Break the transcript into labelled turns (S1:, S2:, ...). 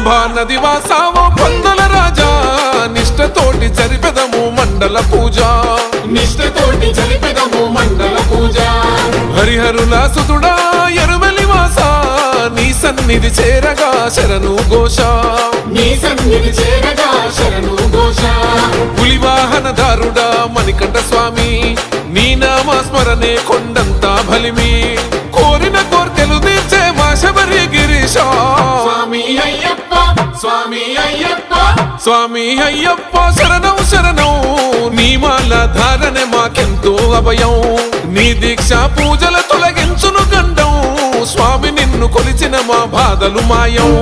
S1: పంబా నది వాసావో పందుల రాజా నిష్టతోటి జరిపెదము మండల పూజ
S2: నిష్టతోటి జరిపెదము మండల పూజ
S1: హరిహరుల సుతుడా ఎరుమెలి వాస నీ సన్నిధి చేరగా శరణు ఘోష
S2: నీ సన్నిధి చేరగా శరణు ఘోష
S1: పులివాహనదారుడా మణికంఠ స్వామి నీ నామ స్మరణే కొండంతా బలిమి కోరిన కోర్కెలు తీర్చే మా శబరి గిరీశ
S2: స్వామి అయ్యప్ప స్వామి అయ్యప్ప
S1: స్వామి అయ్యప్ప శరణం శరణం నీ మాల ధారణ మాకెంతో అభయం నీ దీక్ష పూజల తొలగించును గండం స్వామి నిన్ను కొలిచిన మా బాధలు మాయం